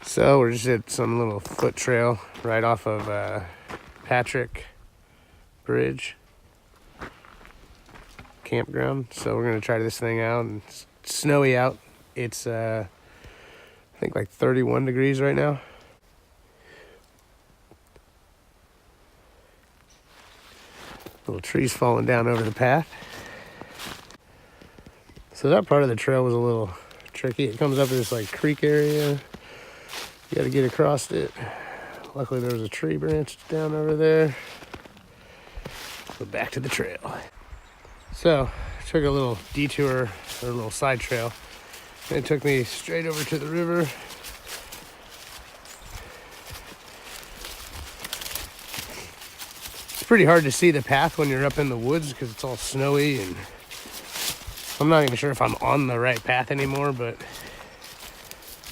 So we're just at some little foot trail right off of Patrick Bridge campground. So we're gonna try this thing out. And it's snowy out. It's I think like 31 degrees right now. Little trees falling down over the path. So that part of the trail was a little tricky. It comes up to this like creek area. You got to get across it. Luckily there was a tree branch down over there. Go back to the trail. So took a little detour, or a little side trail, and it took me straight over to the river. It's pretty hard to see the path when you're up in the woods because it's all snowy, and I'm not even sure if I'm on the right path anymore, but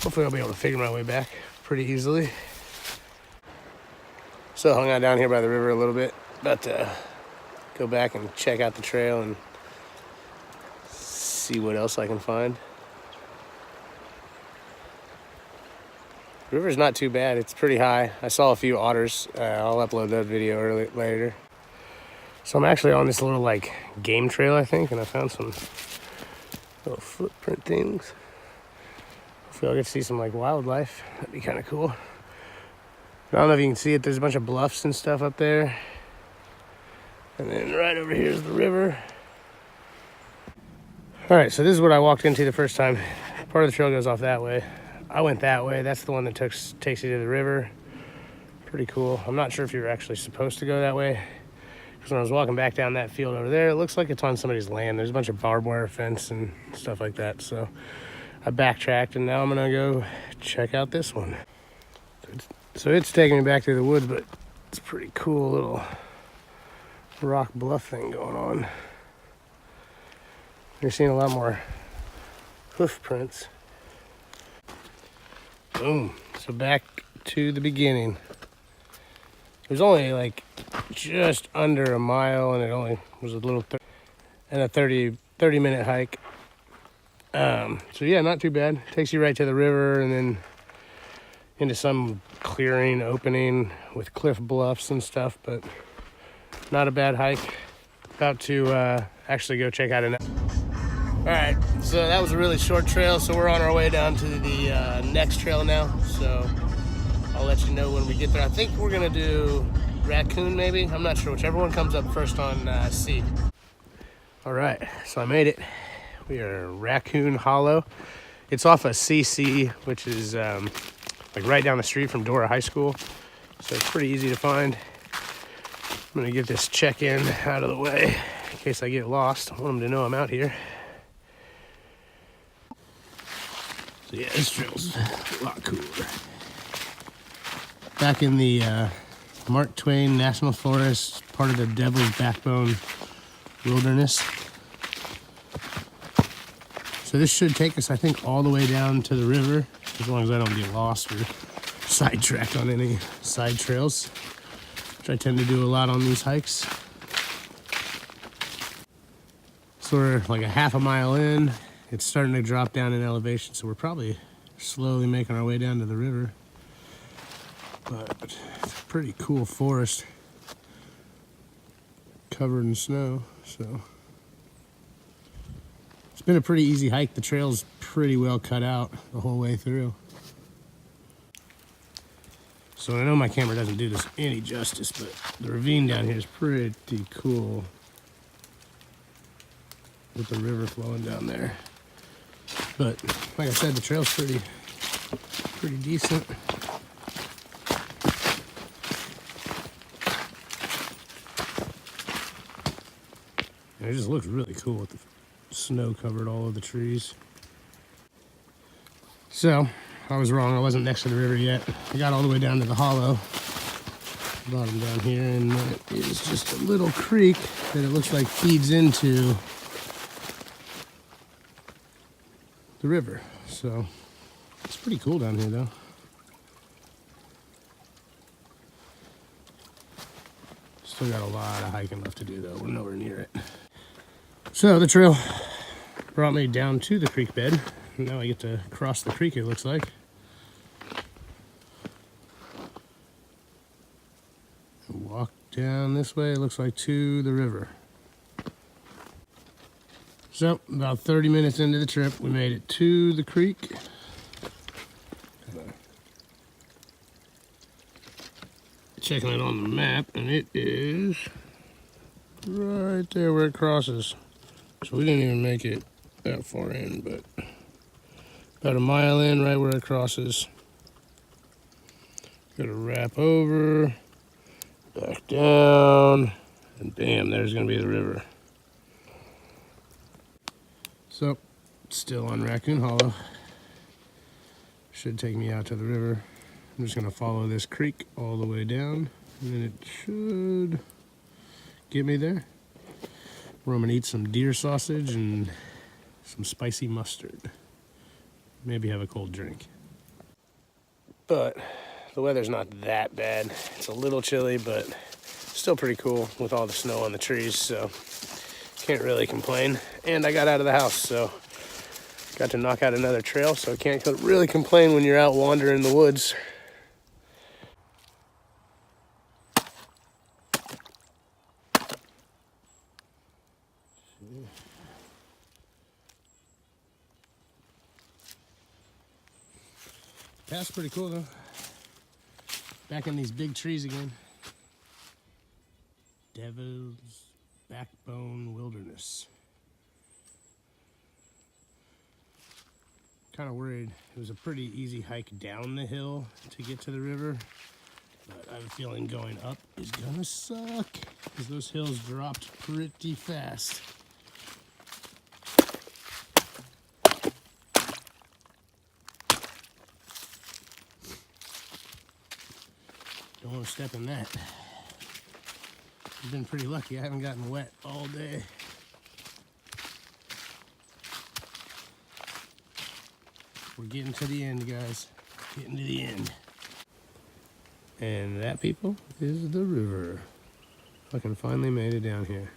hopefully I'll be able to figure my way back pretty easily. So hung out down here by the river a little bit, about to go back and check out the trail and see what else I can find. The river's not too bad, it's pretty high. I saw a few otters. I'll upload that video later. So I'm actually on this little like game trail, I think, and I found some little footprint things. Hopefully I'll get to see some like wildlife. That'd be kind of cool. I don't know if you can see it. There's a bunch of bluffs and stuff up there. And then right over here is the river. All right, so this is what I walked into the first time. Part of the trail goes off that way. I went that way. That's the one that takes you to the river. Pretty cool. I'm not sure if you're actually supposed to go that way. Because when I was walking back down that field over there, it looks like it's on somebody's land. There's a bunch of barbed wire fence and stuff like that. So I backtracked, and now I'm gonna go check out this one. So it's taking me back through the woods, but it's a pretty cool little rock bluff thing going on. You're seeing a lot more hoof prints. Boom. So back to the beginning. It was only like just under a mile, and it only was a little and a 30 minute hike. So yeah, not too bad. Takes you right to the river and then into some clearing opening with cliff bluffs and stuff, but not a bad hike. About to actually go check out an. All right, so that was a really short trail, so we're on our way down to the next trail now. So I'll let you know when we get there. I think we're gonna do Raccoon, maybe. I'm not sure, whichever one comes up first on C. All right, so I made it. We are Raccoon Hollow. It's off of CC, which is like right down the street from Dora High School. So it's pretty easy to find. I'm gonna get this check-in out of the way in case I get lost. I want them to know I'm out here. So yeah, this trail's a lot cooler. Back in the Mark Twain National Forest, part of the Devil's Backbone Wilderness. So this should take us, I think, all the way down to the river, as long as I don't get lost or sidetracked on any side trails, which I tend to do a lot on these hikes. So we're like a half a mile in. It's starting to drop down in elevation, so we're probably slowly making our way down to the river. But it's a pretty cool forest covered in snow, so it's been a pretty easy hike. The trail's pretty well cut out the whole way through. So I know my camera doesn't do this any justice, but the ravine down here is pretty cool with the river flowing down there. But like I said, the trail's pretty decent. It just looks really cool with the snow covered all of the trees. So I was wrong, I wasn't next to the river yet. I got all the way down to the hollow, bottom down here, and it is just a little creek that it looks like feeds into the river. So it's pretty cool down here though. Still got a lot of hiking left to do though, we're nowhere near it. So the trail brought me down to the creek bed. Now I get to cross the creek, it looks like. down this way, it looks like, to the river. So, about 30 minutes into the trip, we made it to the creek. Checking it on the map, and it is right there where it crosses. So we didn't even make it that far in, but about a mile in, right where it crosses. Gotta wrap over, back down, and bam, there's gonna be the river. So, still on Raccoon Hollow. Should take me out to the river. I'm just gonna follow this creek all the way down, and then it should get me there, where I'm gonna eat some deer sausage and some spicy mustard. Maybe have a cold drink. But the weather's not that bad. It's a little chilly, but still pretty cool with all the snow on the trees, so can't really complain. And I got out of the house, so got to knock out another trail, so I can't really complain when you're out wandering the woods. That's pretty cool though. Back in these big trees again. Devil's Backbone Wilderness. Kind of worried. It was a pretty easy hike down the hill to get to the river, but I have a feeling going up is gonna suck because those hills dropped pretty fast. Don't want to step in that. I've been pretty lucky. I haven't gotten wet all day. We're getting to the end, guys. Getting to the end. And that, people, is the river. Fucking finally made it down here.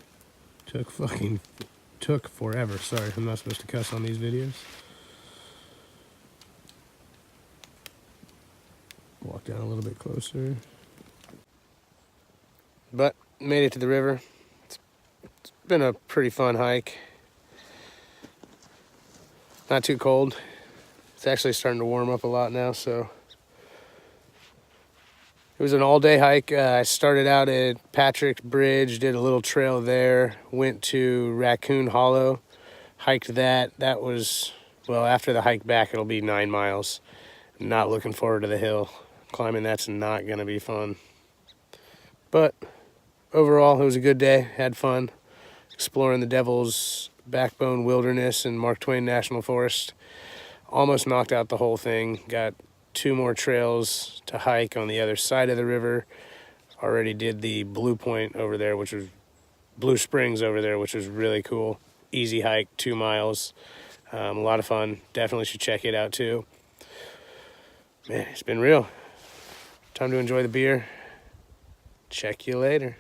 Took forever. Sorry, I'm not supposed to cuss on these videos. Walk down a little bit closer. But made it to the river. It's been a pretty fun hike. Not too cold. It's actually starting to warm up a lot now, so. It was an all-day hike. I started out at Patrick Bridge, did a little trail there, went to Raccoon Hollow, hiked that. That was, well, after the hike back, it'll be 9 miles. Not looking forward to the hill. Climbing that's not gonna be fun. But overall, it was a good day. Had fun exploring the Devil's Backbone Wilderness and Mark Twain National Forest. Almost knocked out the whole thing. Got 2 more trails to hike on the other side of the river. Already did the Blue Point over there, which was Blue Springs over there, which was really cool. Easy hike, 2 miles. A lot of fun. Definitely should check it out too. Man, it's been real. Time to enjoy the beer. Check you later.